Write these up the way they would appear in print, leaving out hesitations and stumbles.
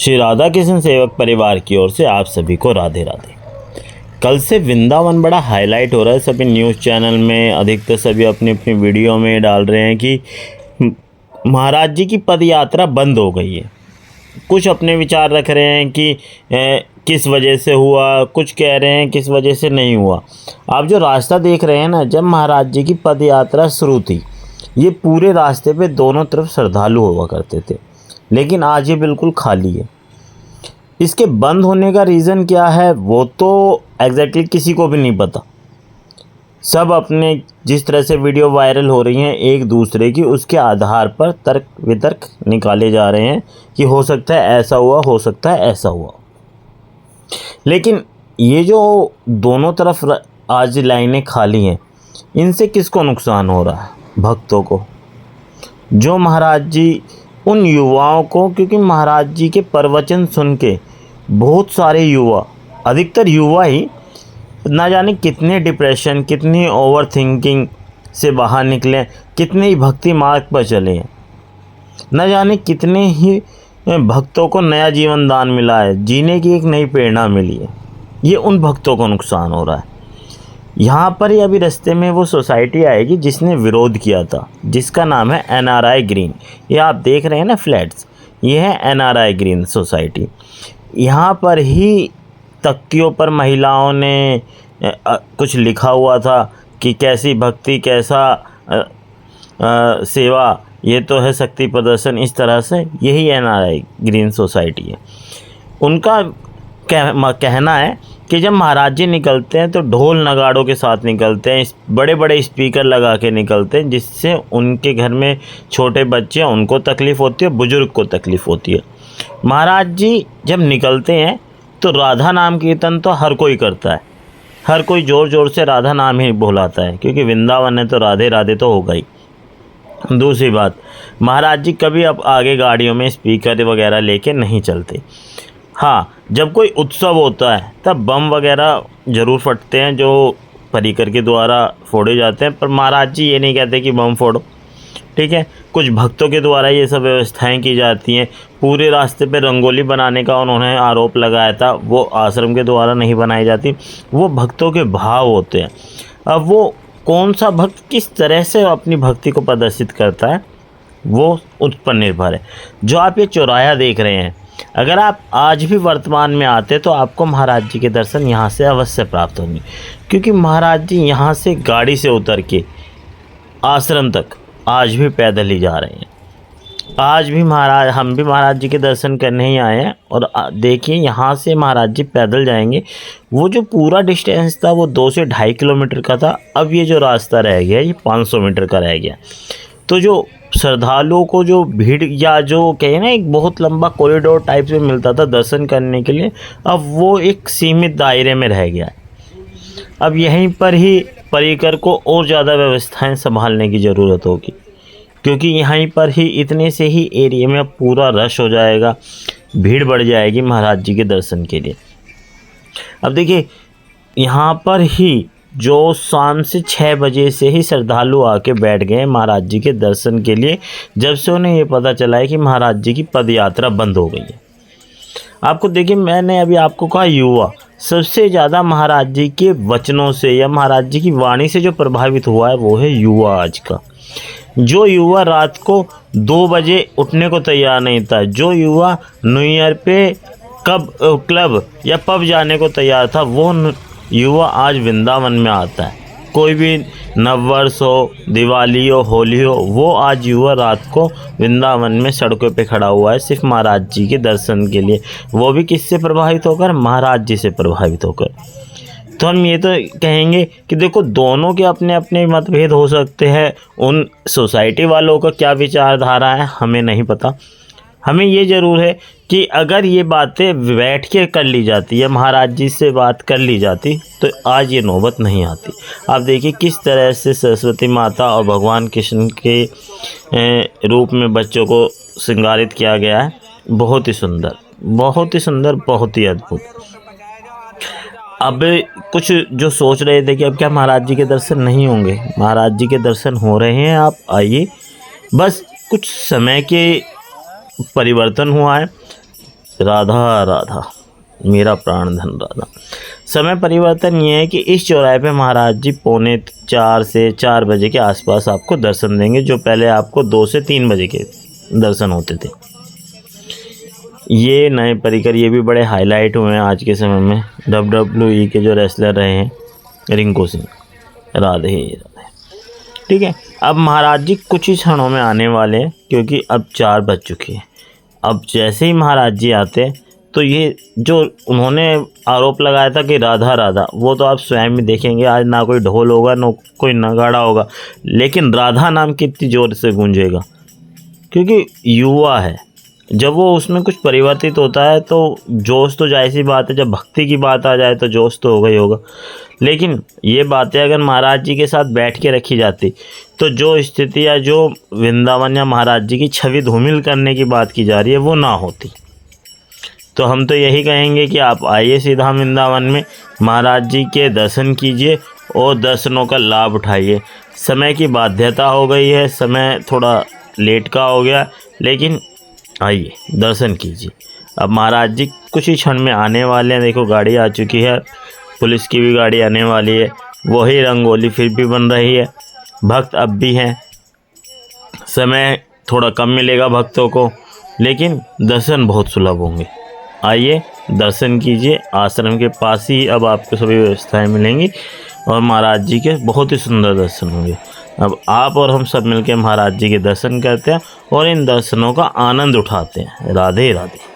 श्री राधा कृष्ण सेवक परिवार की ओर से आप सभी को राधे राधे। कल से वृंदावन बड़ा हाईलाइट हो रहा है। सभी न्यूज़ चैनल में अधिकतर सभी अपनी अपनी वीडियो में डाल रहे हैं कि महाराज जी की पद यात्रा बंद हो गई है। कुछ अपने विचार रख रहे हैं कि किस वजह से हुआ, कुछ कह रहे हैं किस वजह से नहीं हुआ। आप जो रास्ता देख रहे हैं ना, जब महाराज जी की पद यात्रा शुरू थी, ये पूरे रास्ते पे दोनों तरफ श्रद्धालु हुआ करते थे, लेकिन आज ये बिल्कुल खाली है। इसके बंद होने का रीज़न क्या है वो तो एग्जैक्टली किसी को भी नहीं पता। सब अपने जिस तरह से वीडियो वायरल हो रही हैं एक दूसरे की, उसके आधार पर तर्क वितर्क निकाले जा रहे हैं कि हो सकता है ऐसा हुआ, हो सकता है ऐसा हुआ। लेकिन ये जो दोनों तरफ आज लाइनें खाली हैं, इनसे किसको नुकसान हो रहा है? भक्तों को, जो महाराज जी उन युवाओं को, क्योंकि महाराज जी के प्रवचन सुन के बहुत सारे युवा, अधिकतर युवा ही ना जाने कितने डिप्रेशन, कितनी ओवर थिंकिंग से बाहर निकले, कितने ही भक्ति मार्ग पर चले हैं, न जाने कितने ही भक्तों को नया जीवन दान मिला है, जीने की एक नई प्रेरणा मिली है। ये उन भक्तों को नुकसान हो रहा है। यहाँ पर ही अभी रास्ते में वो सोसाइटी आएगी जिसने विरोध किया था, जिसका नाम है NRI ग्रीन। ये आप देख रहे हैं ना फ्लैट्स, ये है NRI ग्रीन सोसाइटी। यहाँ पर ही तख्तियों पर महिलाओं ने कुछ लिखा हुआ था कि कैसी भक्ति, कैसा सेवा, ये तो है शक्ति प्रदर्शन। इस तरह से यही NRI ग्रीन सोसाइटी है। उनका कहना है कि जब महाराज जी निकलते हैं तो ढोल नगाड़ों के साथ निकलते हैं, बड़े बड़े स्पीकर लगा के निकलते हैं, जिससे उनके घर में छोटे बच्चे हैं उनको तकलीफ़ होती है, बुज़ुर्ग को तकलीफ़ होती है। महाराज जी जब निकलते हैं तो राधा नाम कीर्तन तो हर कोई करता है, हर कोई ज़ोर ज़ोर से राधा नाम ही बोलाता है, क्योंकि वृंदावन है तो राधे राधे तो होगा ही। दूसरी बात, महाराज जी कभी अब आगे गाड़ियों में स्पीकर वगैरह लेके नहीं चलते। हाँ, जब कोई उत्सव होता है तब बम वगैरह ज़रूर फटते हैं जो परिकर के द्वारा फोड़े जाते हैं, पर महाराज जी ये नहीं कहते कि बम फोड़ो, ठीक है। कुछ भक्तों के द्वारा ये सब व्यवस्थाएं की जाती हैं। पूरे रास्ते पे रंगोली बनाने का उन्होंने आरोप लगाया था, वो आश्रम के द्वारा नहीं बनाई जाती, वो भक्तों के भाव होते हैं। अब वो कौन सा भक्त किस तरह से अपनी भक्ति को प्रदर्शित करता है वो उस पर निर्भर है। जो आप ये चौराहा देख रहे हैं, अगर आप आज भी वर्तमान में आते तो आपको महाराज जी के दर्शन यहाँ से अवश्य प्राप्त होंगे, क्योंकि महाराज जी यहाँ से गाड़ी से उतर के आश्रम तक आज भी पैदल ही जा रहे हैं। आज भी हम भी महाराज जी के दर्शन करने ही आए हैं, और देखिए यहाँ से महाराज जी पैदल जाएंगे। वो जो पूरा डिस्टेंस था वो 2 से 2.5 किलोमीटर का था, अब ये जो रास्ता रह गया ये 500 मीटर का रह गया। तो जो श्रद्धालुओं को जो भीड़, या जो कहे ना एक बहुत लंबा कॉरिडोर टाइप से मिलता था दर्शन करने के लिए, अब वो एक सीमित दायरे में रह गया है। अब यहीं पर ही परिकर को और ज़्यादा व्यवस्थाएं संभालने की ज़रूरत होगी, क्योंकि यहीं पर ही इतने से ही एरिया में पूरा रश हो जाएगा, भीड़ बढ़ जाएगी महाराज जी के दर्शन के लिए। अब देखिए यहाँ पर ही जो शाम से 6 बजे से ही श्रद्धालु आके बैठ गए महाराज जी के दर्शन के लिए, जब से उन्हें ये पता चला है कि महाराज जी की पद यात्रा बंद हो गई है। आपको देखिए, मैंने अभी आपको कहा युवा सबसे ज़्यादा महाराज जी के वचनों से या महाराज जी की वाणी से जो प्रभावित हुआ है वो है युवा आज का। जो युवा रात को 2 बजे उठने को तैयार नहीं था, जो युवा न्यू ईयर पे कब क्लब या पब जाने को तैयार था, वो युवा आज वृंदावन में आता है। कोई भी नववर्ष हो, दिवाली हो, होली हो, वो आज युवा रात को वृंदावन में सड़कों पे खड़ा हुआ है सिर्फ महाराज जी के दर्शन के लिए। वो भी किससे प्रभावित होकर? महाराज जी से प्रभावित होकर। तो हम ये तो कहेंगे कि देखो, दोनों के अपने अपने मतभेद हो सकते हैं। उन सोसाइटी वालों का क्या विचारधारा है हमें नहीं पता। हमें ये ज़रूर है कि अगर ये बातें बैठ के कर ली जाती या महाराज जी से बात कर ली जाती तो आज ये नौबत नहीं आती। आप देखिए किस तरह से सरस्वती माता और भगवान कृष्ण के रूप में बच्चों को श्रृंगारित किया गया है। बहुत ही सुंदर, बहुत ही सुंदर, बहुत ही अद्भुत। अब कुछ जो सोच रहे थे कि अब क्या महाराज जी के दर्शन नहीं होंगे, महाराज जी के दर्शन हो रहे हैं। आप आइए, बस कुछ समय के परिवर्तन हुआ है। राधा राधा मेरा प्राण धन राधा। समय परिवर्तन ये है कि इस चौराहे पे महाराज जी 3:45 से 4 बजे के आसपास आपको दर्शन देंगे, जो पहले आपको 2 से 3 बजे के दर्शन होते थे। ये नए परिकर ये भी बड़े हाईलाइट हुए हैं आज के समय में। WWE के जो रेसलर रहे हैं रिंकू सिंह, राधे राधे। ठीक है, अब महाराज जी कुछ ही क्षणों में आने वाले हैं, क्योंकि अब 4 बज चुके हैं। अब जैसे ही महाराज जी आते हैं तो ये जो उन्होंने आरोप लगाया था कि राधा राधा, वो तो आप स्वयं ही देखेंगे। आज ना कोई ढोल होगा ना कोई नगाड़ा होगा, लेकिन राधा नाम कितनी ज़ोर से गूंजेगा, क्योंकि युवा है। जब वो उसमें कुछ परिवर्तित होता है तो जोश तो जाहिर सी बात है, जब भक्ति की बात आ जाए तो जोश तो होगा ही होगा। लेकिन ये बातें अगर महाराज जी के साथ बैठ के रखी जाती तो जो स्थिति या जो वृंदावन या महाराज जी की छवि धूमिल करने की बात की जा रही है वो ना होती। तो हम तो यही कहेंगे कि आप आइए सीधा वृंदावन में, महाराज जी के दर्शन कीजिए और दर्शनों का लाभ उठाइए। समय की बाध्यता हो गई है, समय थोड़ा लेट का हो गया, लेकिन आइए दर्शन कीजिए। अब महाराज जी कुछ ही क्षण में आने वाले हैं। देखो गाड़ी आ चुकी है, पुलिस की भी गाड़ी आने वाली है। वही रंगोली फिर भी बन रही है, भक्त अब भी हैं। समय थोड़ा कम मिलेगा भक्तों को, लेकिन दर्शन बहुत सुलभ होंगे। आइए दर्शन कीजिए। आश्रम के पास ही अब आपको सभी व्यवस्थाएं मिलेंगी और महाराज जी के बहुत ही सुंदर दर्शन होंगे। अब आप और हम सब मिलकर महाराज जी के दर्शन करते हैं और इन दर्शनों का आनंद उठाते हैं। राधे राधे।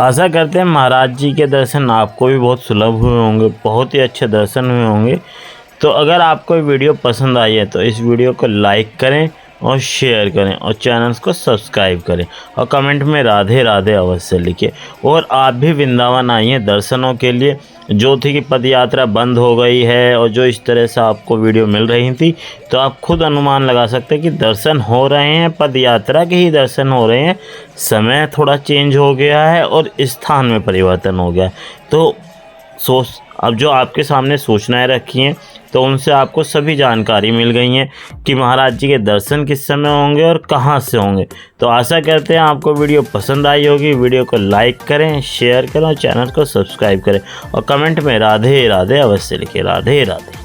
आशा करते हैं महाराज जी के दर्शन आपको भी बहुत सुलभ हुए होंगे, बहुत ही अच्छे दर्शन हुए होंगे। तो अगर आपको वीडियो पसंद आई है तो इस वीडियो को लाइक करें और शेयर करें और चैनल को सब्सक्राइब करें और कमेंट में राधे राधे अवश्य लिखें। और आप भी वृंदावन आइए दर्शनों के लिए। जो थी कि पद यात्रा बंद हो गई है और जो इस तरह से आपको वीडियो मिल रही थी, तो आप खुद अनुमान लगा सकते हैं कि दर्शन हो रहे हैं, पद यात्रा के ही दर्शन हो रहे हैं। समय थोड़ा चेंज हो गया है और स्थान में परिवर्तन हो गया है। तो अब जो आपके सामने सूचनाएं रखी हैं तो उनसे आपको सभी जानकारी मिल गई हैं कि महाराज जी के दर्शन किस समय होंगे और कहां से होंगे। तो आशा करते हैं आपको वीडियो पसंद आई होगी। वीडियो को लाइक करें, शेयर करें और चैनल को सब्सक्राइब करें और कमेंट में राधे राधे अवश्य लिखें। राधे राधे।